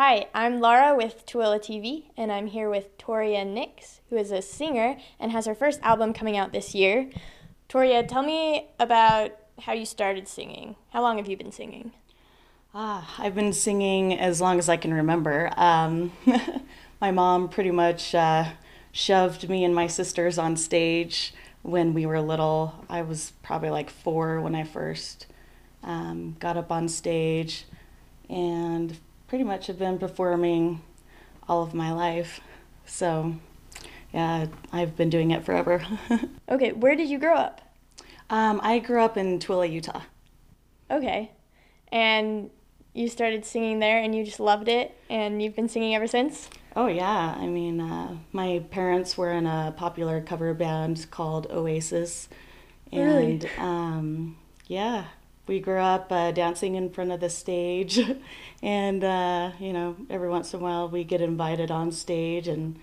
Hi, I'm Laura with TooeleTV, and I'm here with Toria Nyx, who is a singer and has her first album coming out this year. Toria, tell me about how you started singing. How long have you been singing? I've been singing as long as I can remember. My mom pretty much shoved me and my sisters on stage when we were little. I was probably like 4 when I first got up on stage, and pretty much have been performing all of my life. So, yeah, I've been doing it forever. Okay, where did you grow up? I grew up in Tooele, Utah. Okay, and you started singing there and you just loved it, and you've been singing ever since? Oh yeah, I mean, my parents were in a popular cover band called Oasis, Really? and yeah, we grew up dancing in front of the stage, and every once in a while we get invited on stage, and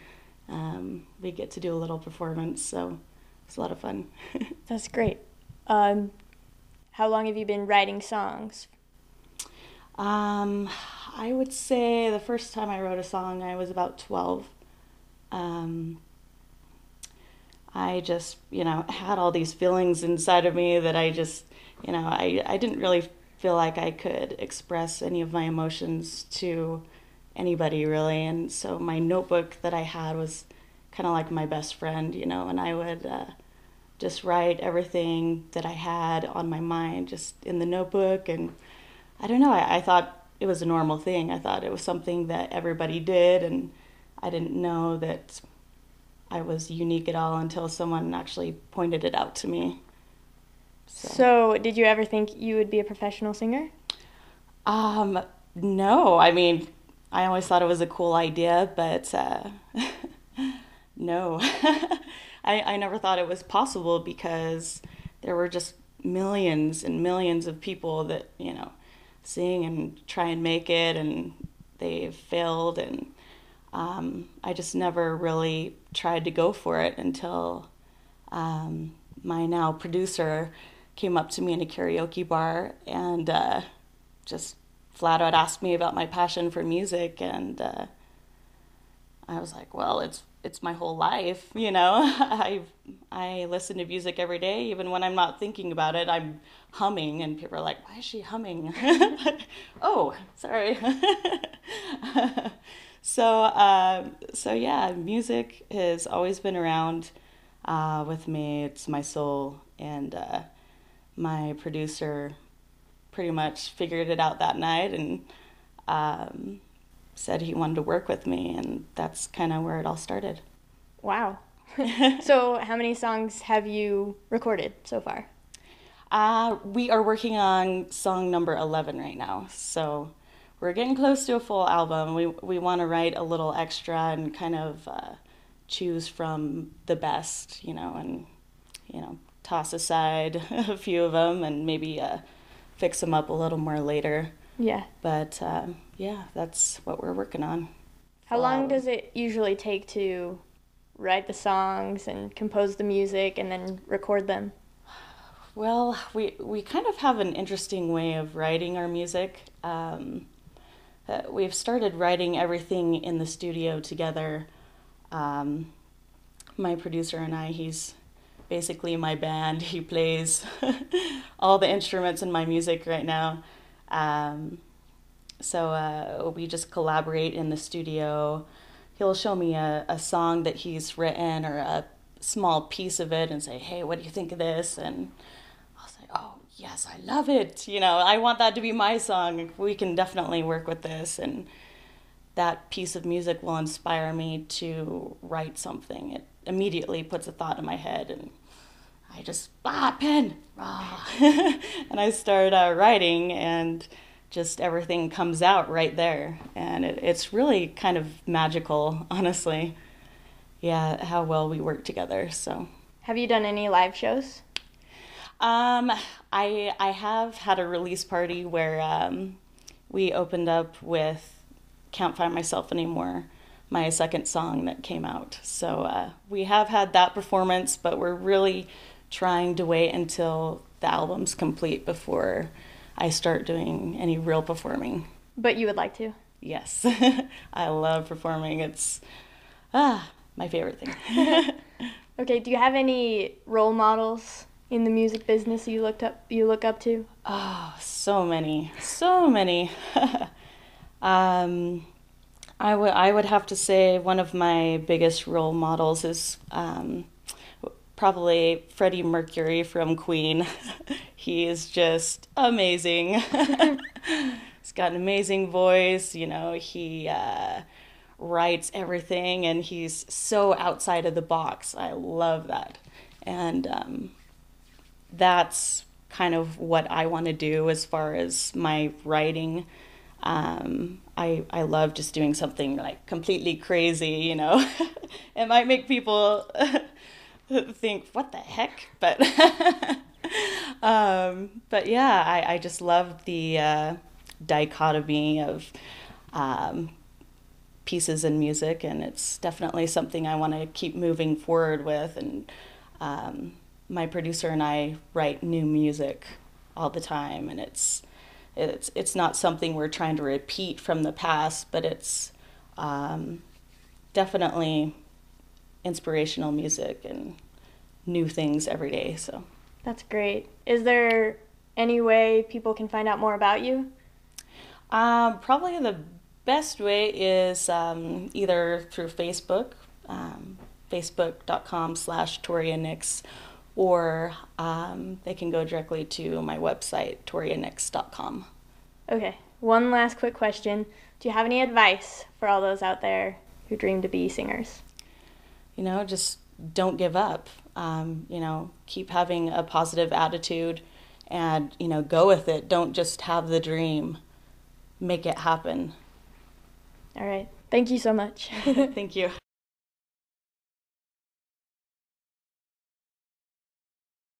we get to do a little performance. So it's a lot of fun. That's great. Um, how long have you been writing songs? Um, I would say the first time I wrote a song, I was about 12. Um, I just, had all these feelings inside of me that I just, I didn't really feel like I could express any of my emotions to anybody really. And so my notebook that I had was kind of like my best friend, and I would just write everything that I had on my mind just in the notebook. And I don't know, I thought it was a normal thing. I thought it was something that everybody did, and I didn't know that I was unique at all until someone actually pointed it out to me. So, did you ever think you would be a professional singer? Um, no, I mean, I always thought it was a cool idea, but no. I never thought it was possible because there were just millions and millions of people that, sing and try and make it, and they've failed, and I just never really tried to go for it until my now producer came up to me in a karaoke bar and just flat out asked me about my passion for music, and I was like, well, it's my whole life, I listen to music every day, even when I'm not thinking about it. I'm humming, and people are like, "Why is she humming?" Oh, sorry. So yeah, music has always been around with me. It's my soul, and my producer pretty much figured it out that night and said he wanted to work with me, and that's kind of where it all started. Wow. So, how many songs have you recorded so far? We are working on song number 11 right now, so we're getting close to a full album. We want to write a little extra and kind of choose from the best, and toss aside a few of them and maybe fix them up a little more later. Yeah. But yeah, that's what we're working on. How long does it usually take to write the songs and compose the music and then record them? Well, we kind of have an interesting way of writing our music. We've started writing everything in the studio together. My producer and I, he's basically my band. He plays all the instruments in my music right now. So we just collaborate in the studio. He'll show me a song that he's written or a small piece of it and say, "Hey, what do you think of this?" And I'll say, "Oh, yes, I love it. I want that to be my song. We can definitely work with this." And that piece of music will inspire me to write something. It immediately puts a thought in my head, and I just, pen. And I start writing, and just everything comes out right there. And it's really kind of magical, honestly. Yeah, how well we work together. So, Have you done any live shows? I have had a release party where we opened up with "Can't Find Myself Anymore," my second song that came out. So we have had that performance, but we're really trying to wait until the album's complete before I start doing any real performing. But you would like to? Yes. I love performing. It's my favorite thing. Okay, do you have any role models in the music business you look up to? Oh, so many. So many. I would have to say one of my biggest role models is probably Freddie Mercury from Queen. He is just amazing. He's got an amazing voice. He writes everything, and he's so outside of the box. I love that. And that's kind of what I want to do as far as my writing. I love just doing something like completely crazy, It might make people think, what the heck? But yeah, I just love the dichotomy of pieces in music, and it's definitely something I want to keep moving forward with. And my producer and I write new music all the time, and it's not something we're trying to repeat from the past, but it's definitely inspirational music and new things every day. So that's great. Is there any way people can find out more about you? Probably the best way is either through Facebook, facebook.com/Toria Nyx, or they can go directly to my website, torianyx.com. Okay, one last quick question. Do you have any advice for all those out there who dream to be singers? Just don't give up. Keep having a positive attitude and, go with it. Don't just have the dream. Make it happen. All right. Thank you so much. Thank you.